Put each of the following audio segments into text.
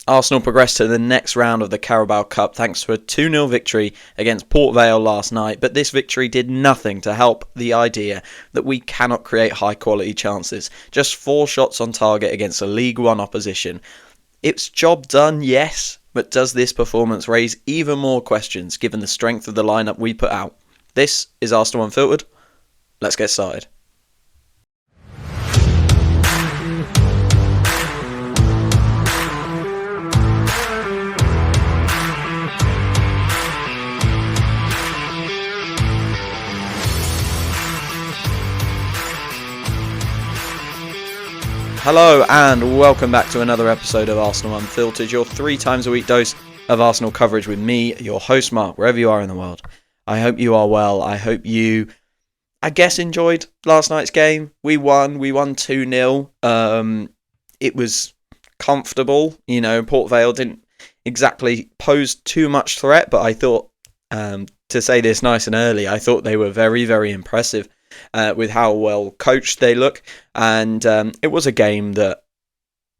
Arsenal progressed to the next round of the Carabao Cup thanks to a 2-0 victory against Port Vale last night, but this victory did nothing to help the idea that we cannot create high quality chances. Just 4 shots on target against a League One opposition. It's job done, yes, but does this performance raise even more questions given the strength of the lineup we put out? This is Arsenal Unfiltered. Let's get started. Hello and welcome back to another episode of Arsenal Unfiltered, your 3 times a week dose of Arsenal coverage with me, your host Mark, wherever you are in the world. I hope you are well. I hope you, enjoyed last night's game. We won 2-0. It was comfortable. Port Vale didn't exactly pose too much threat, but I thought, to say this nice and early, I thought they were very, very impressive. With how well coached they look, and it was a game that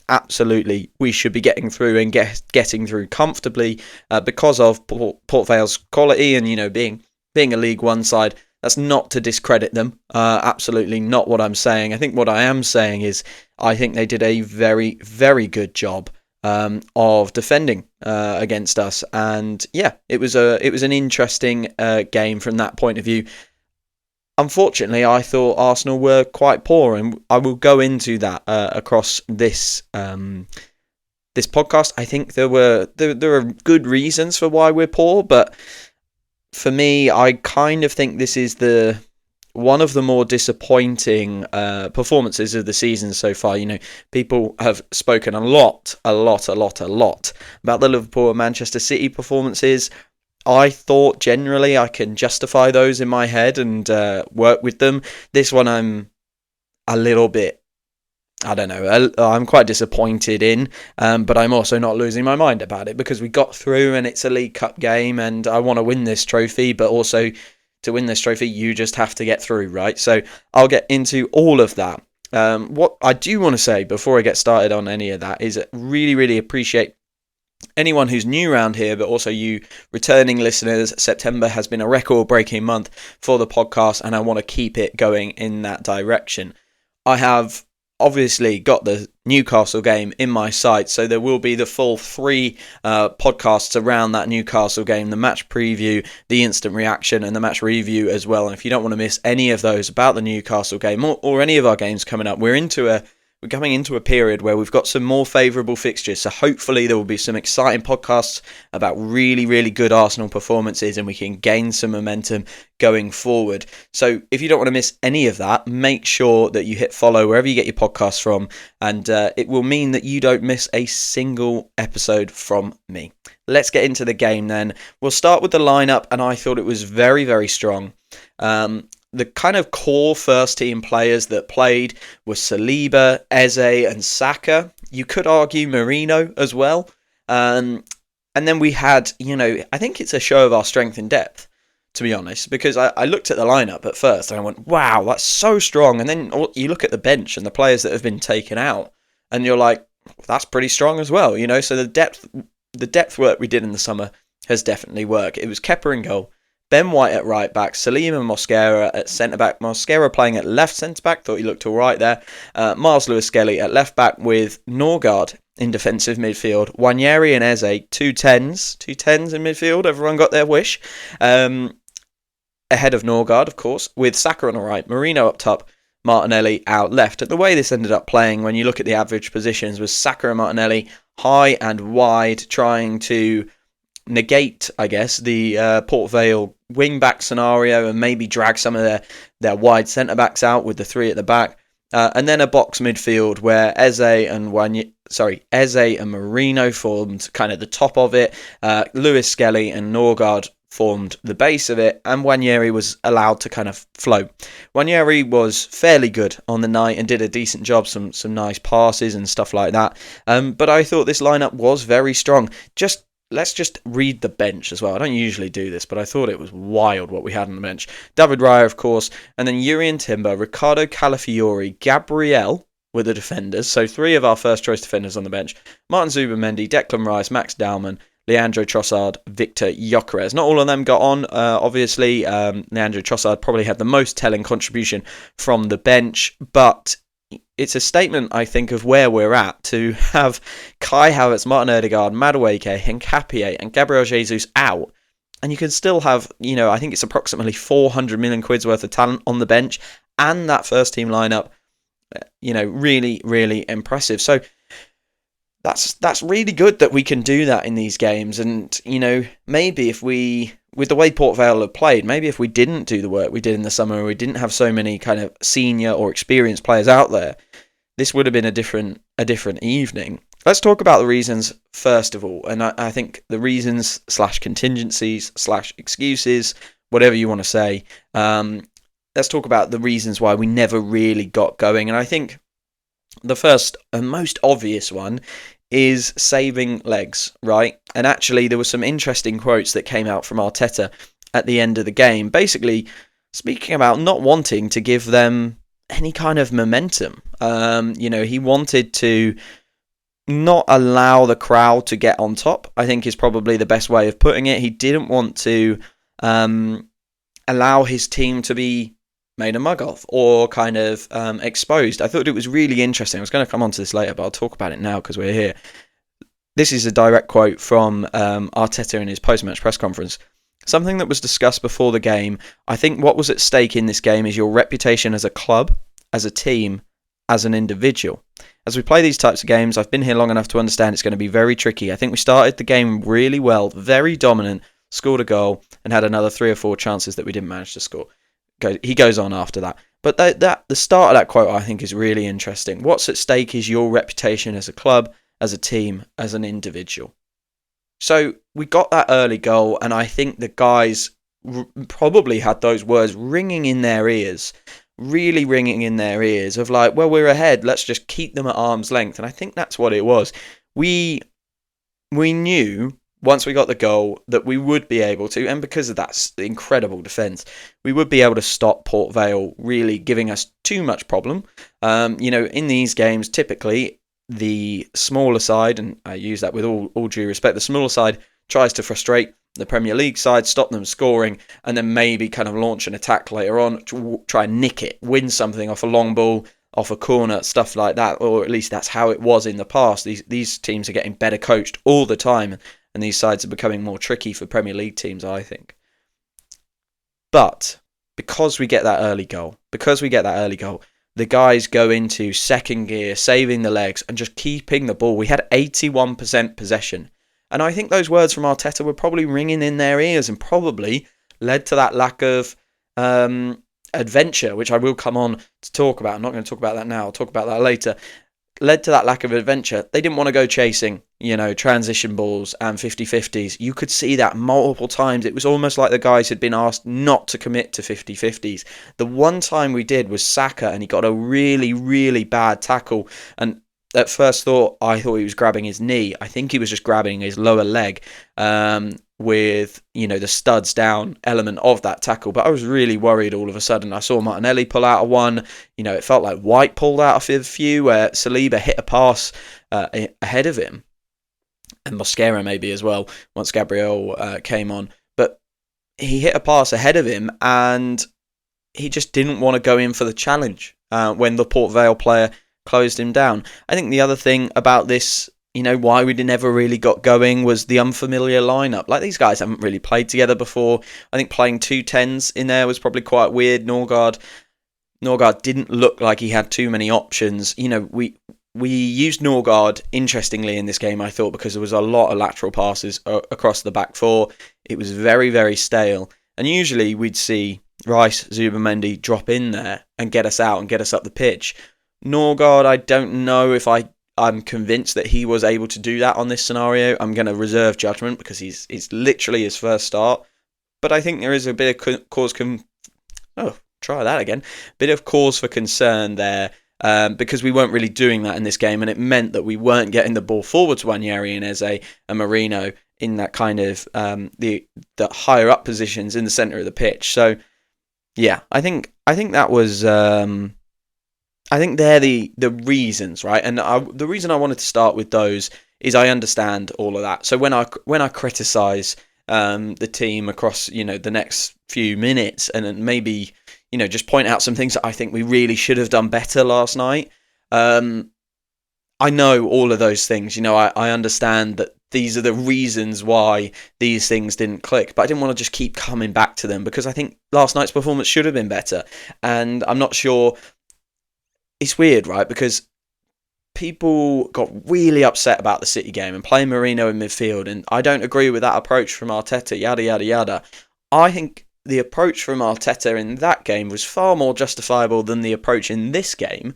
absolutely we should be getting through and getting through comfortably because of Port Vale's quality and being a League One side. That's not to discredit them, absolutely not what I'm saying. I think what I am saying is I think they did a very, very good job of defending against us, and yeah, it was an interesting game from that point of view. Unfortunately, I thought Arsenal were quite poor, and I will go into that across this this podcast. I think there are good reasons for why we're poor, but for me, I kind of think this is one of the more disappointing performances of the season so far. People have spoken a lot about the Liverpool and Manchester City performances. I thought generally I can justify those in my head and work with them. This one I'm a little bit, I'm quite disappointed in, but I'm also not losing my mind about it because we got through and it's a League Cup game and I want to win this trophy, but also to win this trophy you just have to get through, right? So I'll get into all of that. What I do want to say before I get started on any of that is really, really appreciate anyone who's new around here, but also you returning listeners. September has been a record-breaking month for the podcast, and I want to keep it going in that direction. I have obviously got the Newcastle game in my sights, so there will be the full 3 podcasts around that Newcastle game, the match preview, the instant reaction, and the match review as well. And if you don't want to miss any of those about the Newcastle game or any of our games coming up, we're coming into a period where we've got some more favourable fixtures, so hopefully there will be some exciting podcasts about really, really good Arsenal performances and we can gain some momentum going forward. So if you don't want to miss any of that, make sure that you hit follow wherever you get your podcasts from, and it will mean that you don't miss a single episode from me. Let's get into the game then. We'll start with the lineup, and I thought it was very, very strong. The kind of core first team players that played were Saliba, Eze and Saka. You could argue Merino as well. And then we had, I think it's a show of our strength in depth, to be honest, because I looked at the lineup at first and I went, wow, that's so strong. And then you look at the bench and the players that have been taken out and you're like, that's pretty strong as well. So the depth work we did in the summer has definitely worked. It was Kepa in goal, Ben White at right back, Salim and Mosquera at centre back. Mosquera playing at left centre back, thought he looked all right there. Miles Lewis-Skelly at left back with Norgard in defensive midfield. Nwaneri and Eze, two tens in midfield. Everyone got their wish. Ahead of Norgard, of course, with Saka on the right, Merino up top, Martinelli out left. And the way this ended up playing, when you look at the average positions, was Saka and Martinelli high and wide, trying to negate, I guess, the Port Vale wing-back scenario and maybe drag some of their wide centre-backs out with the 3 at the back. And then a box midfield where Eze and Merino formed kind of the top of it. Lewis-Skelly and Norgard formed the base of it, and Nwaneri was allowed to kind of float. Nwaneri was fairly good on the night and did a decent job, some nice passes and stuff like that. But I thought this lineup was very strong. Let's just read the bench as well. I don't usually do this, but I thought it was wild what we had on the bench. David Raya, of course, and then Yuri and Timber, Ricardo Calafiori, Gabriel, were the defenders. So 3 of our first choice defenders on the bench: Martin Zubimendi, Declan Rice, Max Dowman, Leandro Trossard, Victor Gyökeres. Not all of them got on, obviously. Leandro Trossard probably had the most telling contribution from the bench, but it's a statement, I think, of where we're at to have Kai Havertz, Martin Odegaard, Madueke, Nkapie and Gabriel Jesus out. And you can still have, I think it's approximately 400 million quid's worth of talent on the bench and that first team lineup, really, really impressive. So that's really good that we can do that in these games. And, maybe if we, with the way Port Vale have played, maybe if we didn't do the work we did in the summer, or we didn't have so many kind of senior or experienced players out there, this would have been a different evening. Let's talk about the reasons first of all. And I think the reasons / contingencies / excuses, whatever you want to say, let's talk about the reasons why we never really got going. And I think the first and most obvious one is saving legs, right? And actually there were some interesting quotes that came out from Arteta at the end of the game, basically speaking about not wanting to give them any kind of momentum. He wanted to not allow the crowd to get on top, I think is probably the best way of putting it. He didn't want to allow his team to be made a mug of or kind of exposed. I thought it was really interesting. I was going to come on to this later, but I'll talk about it now because we're here. This is a direct quote from Arteta in his post-match press conference. Something that was discussed before the game. I think what was at stake in this game is your reputation as a club, as a team, as an individual. As we play these types of games, I've been here long enough to understand it's going to be very tricky. I think we started the game really well, very dominant, scored a goal, and had another 3 or 4 chances that we didn't manage to score. He goes on after that. But the start of that quote, I think, is really interesting. What's at stake is your reputation as a club, as a team, as an individual. So we got that early goal, and I think the guys probably had those words ringing in their ears, really ringing in their ears of like, well, we're ahead, let's just keep them at arm's length. And I think that's what it was. We knew once we got the goal that we would be able to, and because of that incredible defence, we would be able to stop Port Vale really giving us too much problem. In these games, typically the smaller side, and I use that with all due respect, the smaller side tries to frustrate the Premier League side, stop them scoring, and then maybe kind of launch an attack later on to try and nick it, win something off a long ball, off a corner, stuff like that, or at least that's how it was in the past. These teams are getting better coached all the time, and these sides are becoming more tricky for Premier League teams, I think. But because we get that early goal, the guys go into second gear, saving the legs and just keeping the ball. We had 81% possession. And I think those words from Arteta were probably ringing in their ears and probably led to that lack of adventure, which I will come on to talk about. I'm not going to talk about that now. I'll talk about that later. Led to that lack of adventure. They didn't want to go chasing, transition balls and 50-50s. You could see that multiple times. It was almost like the guys had been asked not to commit to 50-50s. The one time we did was Saka, and he got a really, really bad tackle. And at first I thought he was grabbing his knee. I think he was just grabbing his lower leg with, the studs down element of that tackle. But I was really worried all of a sudden. I saw Martinelli pull out of one. It felt like White pulled out of a few where Saliba hit a pass ahead of him. And Mosquera maybe as well, once Gabriel came on. But he hit a pass ahead of him and he just didn't want to go in for the challenge when the Port Vale player closed him down. I think the other thing about this, why we never really got going was the unfamiliar lineup. Like, these guys haven't really played together before. I think playing 2 10s in there was probably quite weird. Norgard didn't look like he had too many options. We used Norgard interestingly in this game, I thought, because there was a lot of lateral passes across the back 4. It was very, very stale. And usually we'd see Rice, Zubimendi drop in there and get us out and get us up the pitch. Norgard, I don't know if I'm convinced that he was able to do that on this scenario. I'm going to reserve judgment because it's literally his first start. But I think there is a bit of cause for concern there because we weren't really doing that in this game, and it meant that we weren't getting the ball forward to Wanyeri and Eze and Marino in that kind of the higher up positions in the centre of the pitch. So yeah, I think that was. I think they're the reasons, right? And the reason I wanted to start with those is I understand all of that. So when I criticise the team across the next few minutes, and then maybe just point out some things that I think we really should have done better last night. I know all of those things. I understand that these are the reasons why these things didn't click, but I didn't want to just keep coming back to them because I think last night's performance should have been better. And I'm not sure. It's weird, right? Because people got really upset about the City game and playing Mourinho in midfield, and I don't agree with that approach from Arteta, yada, yada, yada. I think the approach from Arteta in that game was far more justifiable than the approach in this game.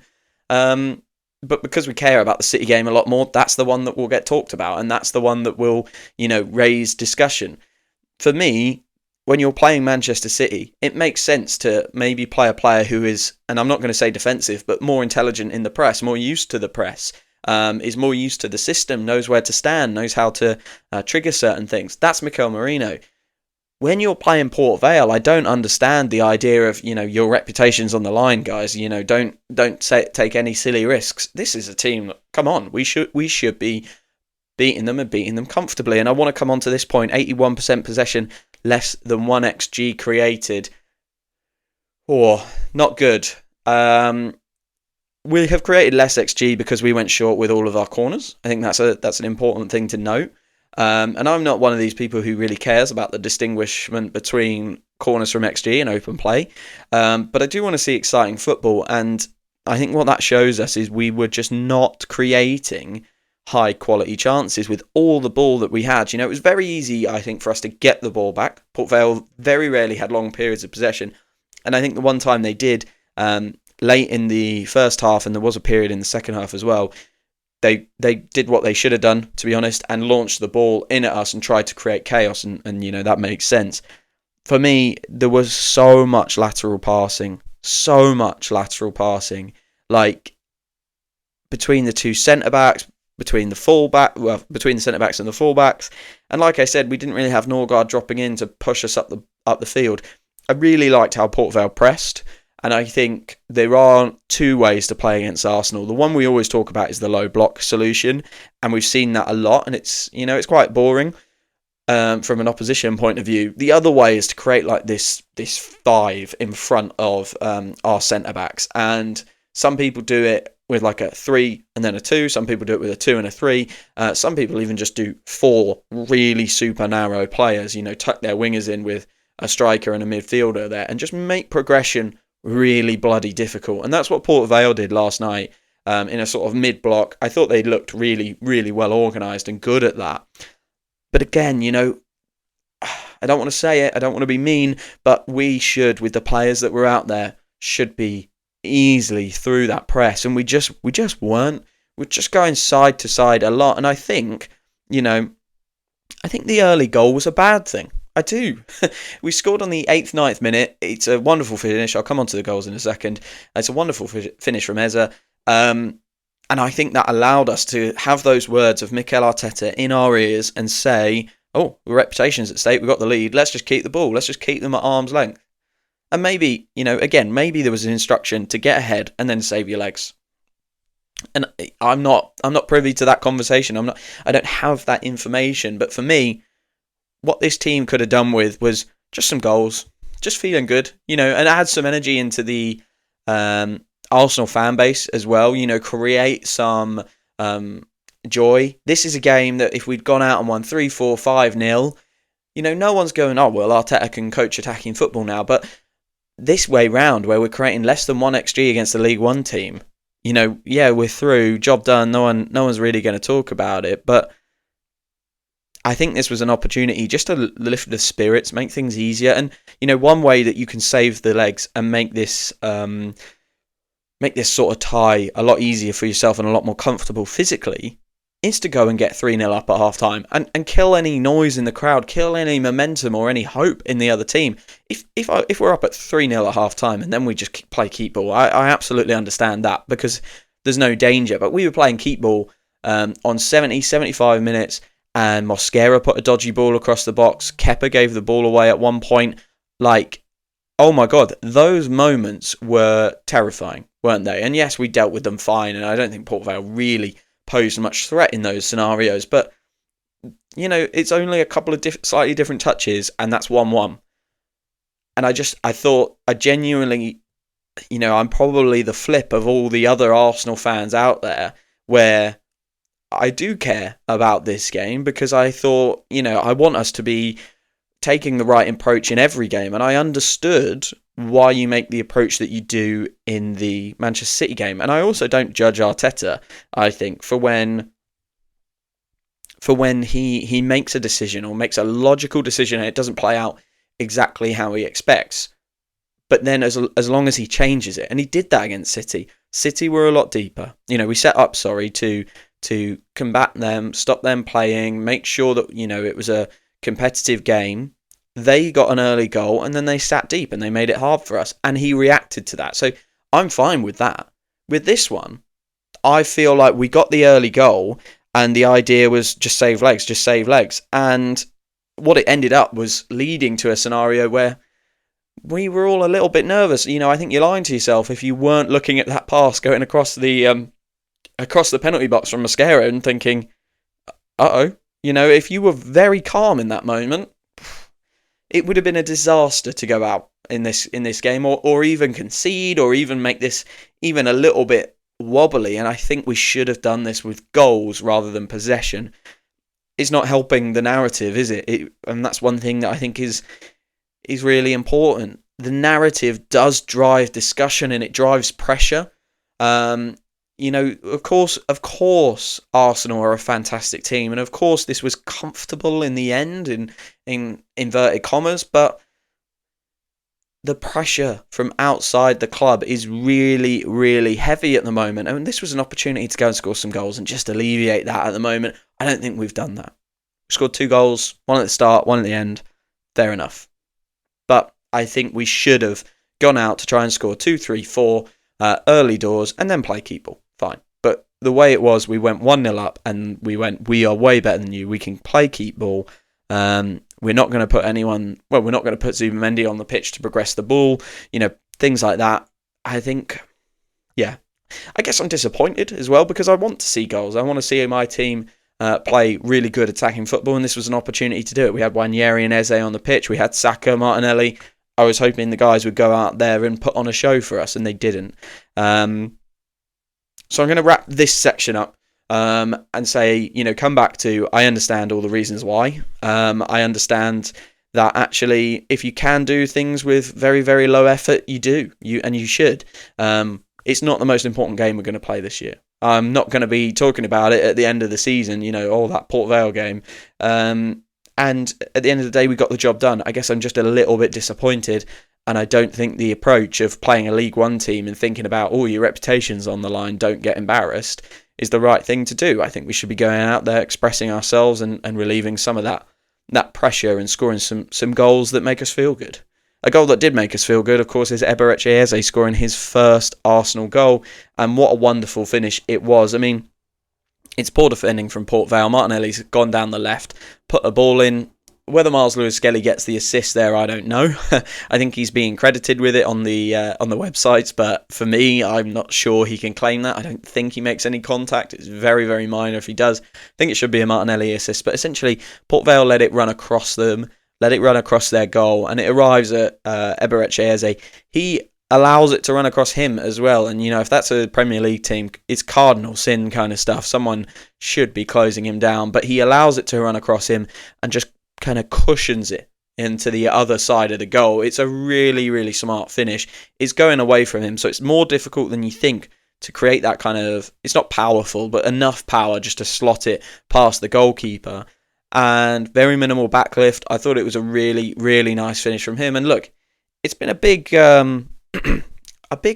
But because we care about the City game a lot more, that's the one that will get talked about, and that's the one that will, raise discussion. For me, when you're playing Manchester City, it makes sense to maybe play a player who is, and I'm not going to say defensive, but more intelligent in the press, more used to the press, is more used to the system, knows where to stand, knows how to trigger certain things. That's Mikel Merino. When you're playing Port Vale, I don't understand the idea of, your reputation's on the line, guys. Don't take any silly risks. This is a team, come on, we should be beating them and beating them comfortably. And I want to come on to this point, 81% possession, less than 1xG created. Not good. We have created less XG because we went short with all of our corners. I think that's an important thing to note. And I'm not one of these people who really cares about the distinguishment between corners from XG and open play. But I do want to see exciting football. And I think what that shows us is we were just not creating high quality chances with all the ball that we had. It was very easy, I think, for us to get the ball back. Port Vale very rarely had long periods of possession. And I think the one time they did, late in the first half, and there was a period in the second half as well, they did what they should have done, to be honest, and launched the ball in at us and tried to create chaos, and that makes sense. For me, there was so much lateral passing, like between the two centre-backs, between the centre-backs and the full-backs, and like I said, we didn't really have Norgard dropping in to push us up the field. I really liked how Port Vale pressed. And I think there are two ways to play against Arsenal. The one we always talk about is the low block solution, and we've seen that a lot, and it's quite boring from an opposition point of view. The other way is to create like this five in front of our centre backs, and some people do it with like a 3 and then a 2. Some people do it with a 2 and a 3. Some people even just do 4 really super narrow players. Tuck their wingers in with a striker and a midfielder there, and just make progression really bloody difficult. And that's what Port Vale did last night in a sort of mid-block. I thought they looked really, really well organised and good at that. But again, I don't want to say it, I don't want to be mean, but we should, with the players that were out there, should be easily through that press. And we just weren't. We're just going side to side a lot. And I think the early goal was a bad thing. I do. We scored on the 8th, 9th minute. It's a wonderful finish. I'll come on to the goals in a second. It's a wonderful finish from Eze. And I think that allowed us to have those words of Mikel Arteta in our ears and say, oh, the reputation's at stake. We've got the lead. Let's just keep the ball. Let's just keep them at arm's length. And maybe, maybe there was an instruction to get ahead and then save your legs. And I'm not privy to that conversation. I don't have that information. But for me, what this team could have done with was just some goals, just feeling good, and add some energy into the Arsenal fan base as well, create some joy. This is a game that if we'd gone out and won 3-4, 5-0, no one's going, oh, well, Arteta can coach attacking football now. But this way round, where we're creating less than 1xG against the League One team, we're through, job done, no one's really going to talk about it. But I think this was an opportunity just to lift the spirits, make things easier. And, one way that you can save the legs and make this sort of tie a lot easier for yourself and a lot more comfortable physically is to go and get 3-0 up at half time and kill any noise in the crowd, kill any momentum or any hope in the other team. If we're up at 3-0 at half time and then we just play keep ball, I absolutely understand that because there's no danger. But we were playing keep ball on 70, 75 minutes. And Mosquera put a dodgy ball across the box. Kepa gave the ball away at one point. Like, oh my God, those moments were terrifying. weren't they? And yes, we dealt with them fine, and I don't think Port Vale really posed much threat in those scenarios. But, it's only a couple of slightly different touches, and that's 1-1. And I thought, I genuinely, I'm probably the flip of all the other Arsenal fans out there, where I do care about this game, because I thought, I want us to be taking the right approach in every game. And I understood why you make the approach that you do in the Manchester City game. And I also don't judge Arteta, I think, for when he makes a decision, or makes a logical decision, and it doesn't play out exactly how he expects. But then as long as he changes it, and he did that against City. City were a lot deeper. We set up, to combat them, stop them playing, make sure that, it was a competitive game. They got an early goal, and then they sat deep, and they made it hard for us. And he reacted to that. So I'm fine with that. With this one, I feel like we got the early goal, and the idea was just save legs. And what it ended up was leading to a scenario where we were all a little bit nervous. I think you're lying to yourself if you weren't looking at that pass going across the penalty box from Mascara and thinking, uh-oh. If you were very calm in that moment, it would have been a disaster to go out in this game, or even concede, or even make this even a little bit wobbly. And I think we should have done this with goals rather than possession. It's not helping the narrative, is it? And that's one thing that I think is really important. The narrative does drive discussion, and it drives pressure. Of course, Arsenal are a fantastic team, and of course this was comfortable in the end, in inverted commas, but the pressure from outside the club is really, really heavy at the moment, and this was an opportunity to go and score some goals and just alleviate that at the moment. I don't think we've done that. We scored 2 goals, one at the start, one at the end. Fair enough. But I think we should have gone out to try and score 2, 3, 4 early doors, and then play keep ball. Fine. But the way it was, we went 1-0 up, and we are way better than you. We can play keep ball. We're not going to put we're not going to put Zubimendi on the pitch to progress the ball. Things like that. I think, I guess I'm disappointed as well, because I want to see goals. I want to see my team play really good attacking football, and this was an opportunity to do it. We had Nwaneri and Eze on the pitch. We had Saka, Martinelli. I was hoping the guys would go out there and put on a show for us, and they didn't. So I'm going to wrap this section up and say, come back to, I understand all the reasons why. I understand that actually, if you can do things with very, very low effort, you do. And you should. It's not the most important game we're going to play this year. I'm not going to be talking about it at the end of the season, that Port Vale game. And at the end of the day, we got the job done. I guess I'm just a little bit disappointed. And I don't think the approach of playing a League One team and thinking about, your reputation's on the line, don't get embarrassed, is the right thing to do. I think we should be going out there, expressing ourselves and relieving some of that pressure, and scoring some goals that make us feel good. A goal that did make us feel good, of course, is Eze scoring his first Arsenal goal. And what a wonderful finish it was. I mean, it's poor defending from Port Vale. Martinelli's gone down the left, put a ball in. Whether Miles Lewis-Skelly gets the assist there, I don't know. I think he's being credited with it on the websites, but for me, I'm not sure he can claim that. I don't think he makes any contact. It's very, very minor if he does. I think it should be a Martinelli assist, but essentially, Port Vale let it run across them, let it run across their goal, and it arrives at Eze. He allows it to run across him as well, and if that's a Premier League team, it's cardinal sin kind of stuff. Someone should be closing him down, but he allows it to run across him and just kind of cushions it into the other side of the goal. It's a really, really smart finish. It's going away from him, so it's more difficult than you think to create that kind of, it's not powerful, but enough power just to slot it past the goalkeeper. And very minimal backlift. I thought it was a really, really nice finish from him. And look, it's been a big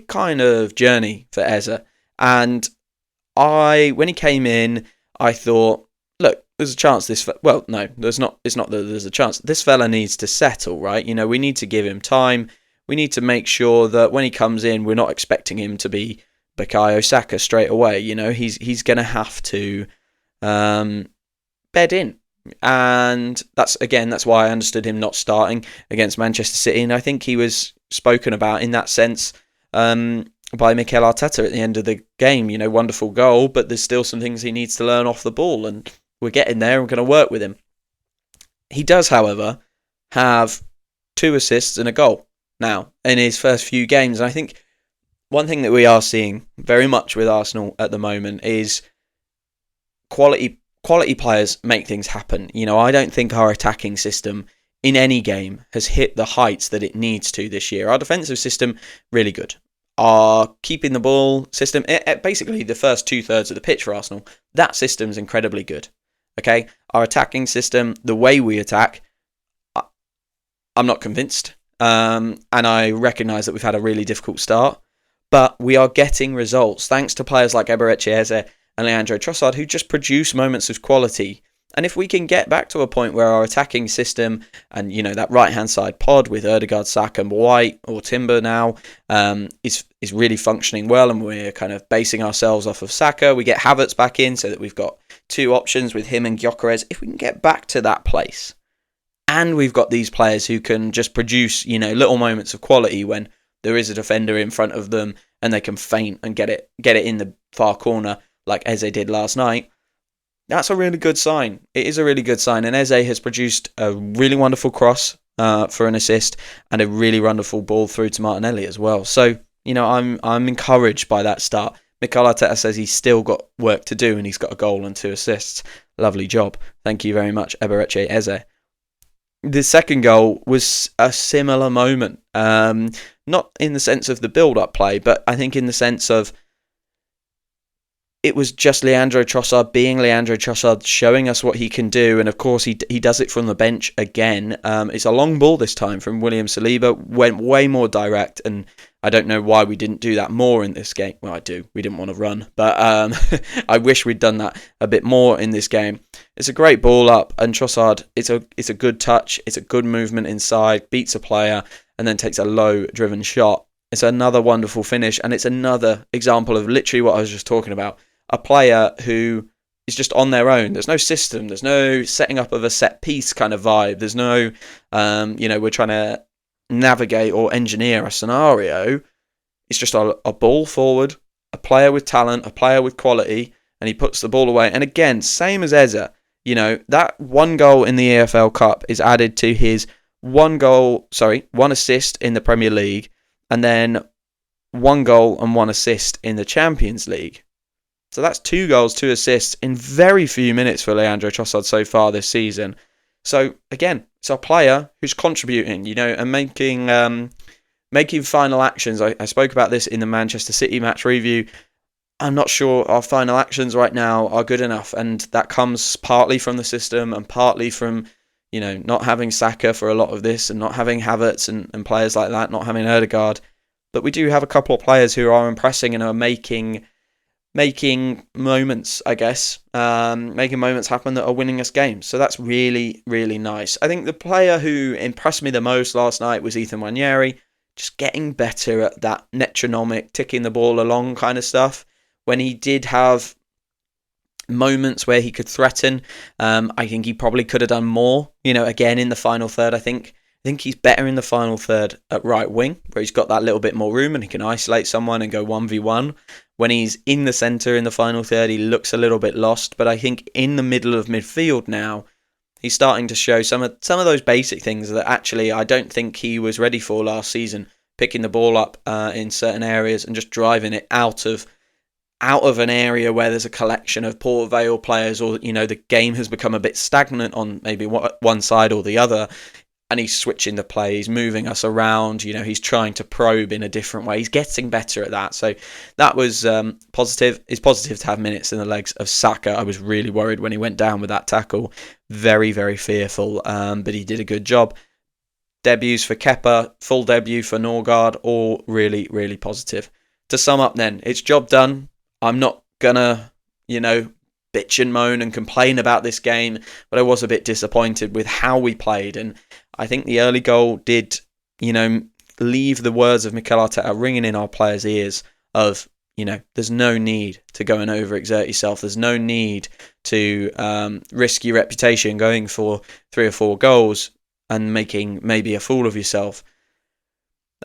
kind of journey for Eze. And when he came in, I thought, look, there's a chance there's not that there's a chance. This fella needs to settle, right? We need to give him time. We need to make sure that when he comes in, we're not expecting him to be Bukayo Saka straight away. He's going to have to bed in. And that's why I understood him not starting against Manchester City. And I think he was spoken about in that sense by Mikel Arteta at the end of the game. Wonderful goal, but there's still some things he needs to learn off the ball, and we're getting there and we're going to work with him. He does, however, have 2 assists and a goal now in his first few games. And I think one thing that we are seeing very much with Arsenal at the moment is quality players make things happen. I don't think our attacking system in any game has hit the heights that it needs to this year. Our defensive system, really good. Our keeping the ball system, basically the first 2/3 of the pitch for Arsenal, that system's incredibly good. Okay, our attacking system, the way we attack, I'm not convinced. And I recognise that we've had a really difficult start, but we are getting results thanks to players like Eze and Leandro Trossard, who just produce moments of quality. And if we can get back to a point where our attacking system and, that right-hand side pod with Ødegaard, Saka and White, or Timber now, is really functioning well, and we're kind of basing ourselves off of Saka, we get Havertz back in so that we've got 2 options with him and Gyökeres. If we can get back to that place, and we've got these players who can just produce, little moments of quality when there is a defender in front of them and they can feint and get it in the far corner like Eze did last night, that's a really good sign. It is a really good sign. And Eze has produced a really wonderful cross for an assist and a really wonderful ball through to Martinelli as well. So, I'm encouraged by that start. Mikel Arteta says he's still got work to do and he's got a goal and 2 assists. Lovely job. Thank you very much, Eberechi Eze. The second goal was a similar moment. Not in the sense of the build-up play, but I think in the sense of it was just Leandro Trossard being Leandro Trossard, showing us what he can do. And of course, he does it from the bench again. It's a long ball this time from William Saliba. Went way more direct. And I don't know why we didn't do that more in this game. Well, I do. We didn't want to run. But I wish we'd done that a bit more in this game. It's a great ball up. And Trossard, it's a good touch. It's a good movement inside. Beats a player. And then takes a low-driven shot. It's another wonderful finish. And it's another example of literally what I was just talking about. A player who is just on their own. There's no system. There's no setting up of a set piece kind of vibe. There's no, we're trying to navigate or engineer a scenario. It's just a ball forward, a player with talent, a player with quality, and he puts the ball away. And again, same as Eze, that 1 goal in the EFL Cup is added to his 1 assist in the Premier League, and then 1 goal and 1 assist in the Champions League. So that's 2 goals, 2 assists in very few minutes for Leandro Trossard so far this season. So again, it's a player who's contributing, and making final actions. I spoke about this in the Manchester City match review. I'm not sure our final actions right now are good enough, and that comes partly from the system and partly from, not having Saka for a lot of this and not having Havertz and players like that, not having Ødegaard. But we do have a couple of players who are impressing and are making moments, I guess, making moments happen that are winning us games. So that's really, really nice. I think the player who impressed me the most last night was Ethan Nwaneri, just getting better at that metronomic, ticking the ball along kind of stuff. When he did have moments where he could threaten, I think he probably could have done more, again in the final third. I think he's better in the final third at right wing, where he's got that little bit more room and he can isolate someone and go 1v1. When he's in the centre in the final third, he looks a little bit lost. But I think in the middle of midfield now, he's starting to show some of those basic things that actually I don't think he was ready for last season. Picking the ball up in certain areas and just driving it out of an area where there's a collection of Port Vale players, or the game has become a bit stagnant on maybe one side or the other. And he's switching the play, he's moving us around, he's trying to probe in a different way. He's getting better at that. So that was positive. It's positive to have minutes in the legs of Saka. I was really worried when he went down with that tackle. Very, very fearful, but he did a good job. Debuts for Kepa, full debut for Norgard, all really, really positive. To sum up then, it's job done. I'm not gonna, bitch and moan and complain about this game, but I was a bit disappointed with how we played, and I think the early goal did, leave the words of Mikel Arteta ringing in our players' ears of, there's no need to go and overexert yourself. There's no need to risk your reputation going for 3 or 4 goals and making maybe a fool of yourself.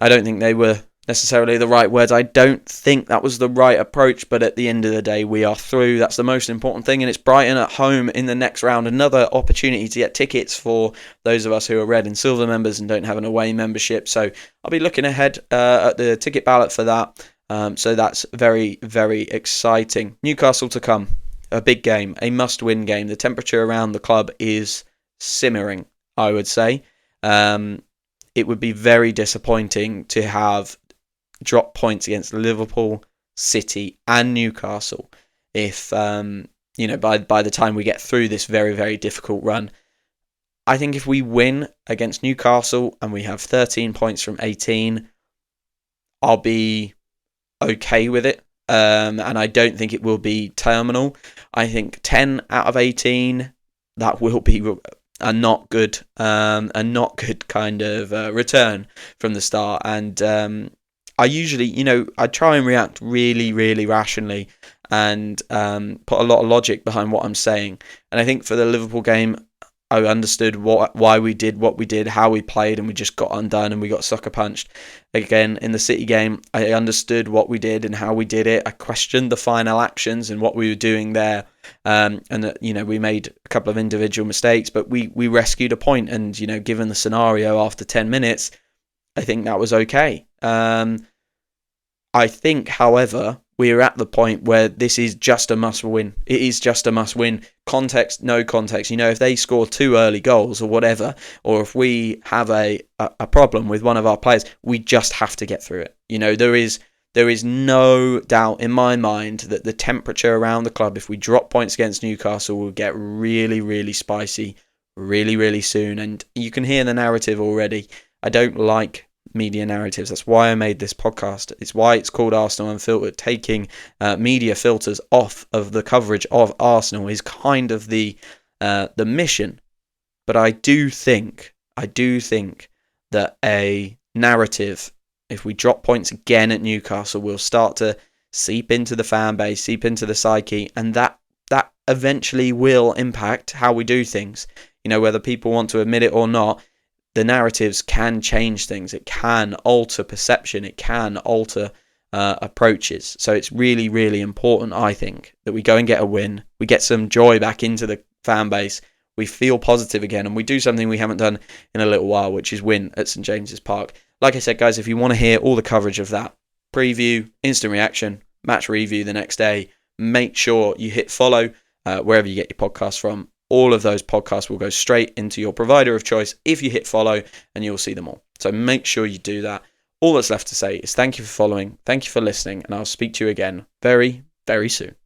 I don't think they were necessarily the right words. I don't think that was the right approach, but at the end of the day, we are through. That's the most important thing, and it's Brighton at home in the next round. Another opportunity to get tickets for those of us who are red and silver members and don't have an away membership. So I'll be looking ahead at the ticket ballot for that. So that's very, very exciting. Newcastle to come. A big game, a must-win game. The temperature around the club is simmering, I would say. It would be very disappointing to have drop points against Liverpool, City and Newcastle if by the time we get through this very, very difficult run. I think if we win against Newcastle and we have 13 points from 18, I'll be okay with it. And I don't think it will be terminal. I think 10 out of 18, that will be a not good kind of return from the start. And I usually, I try and react really, really rationally and put a lot of logic behind what I'm saying. And I think for the Liverpool game, I understood why we did what we did, how we played, and we just got undone and we got sucker punched. Again, in the City game, I understood what we did and how we did it. I questioned the final actions and what we were doing there. And we made a couple of individual mistakes, but we rescued a point. And, given the scenario after 10 minutes, I think that was okay. I think, however, we're at the point where this is just a must-win. It is just a must-win. Context, no context. If they score 2 early goals or whatever, or if we have a problem with one of our players, we just have to get through it. There is no doubt in my mind that the temperature around the club, if we drop points against Newcastle, will get really, really spicy really, really soon. And you can hear the narrative already. I don't like media narratives. That's why I made this podcast. It's why it's called Arsenal Unfiltered. Taking media filters off of the coverage of Arsenal is kind of the mission. But I do think that a narrative, if we drop points again at Newcastle, will start to seep into the fan base, seep into the psyche, and that eventually will impact how we do things. Whether people want to admit it or not, the narratives can change things. It can alter perception. It can alter approaches. So it's really, really important, I think, that we go and get a win. We get some joy back into the fan base. We feel positive again, and we do something we haven't done in a little while, which is win at St James's Park. Like I said, guys, if you want to hear all the coverage of that, preview, instant reaction, match review the next day, make sure you hit follow wherever you get your podcasts from. All of those podcasts will go straight into your provider of choice if you hit follow, and you'll see them all. So make sure you do that. All that's left to say is thank you for following, thank you for listening, and I'll speak to you again very, very soon.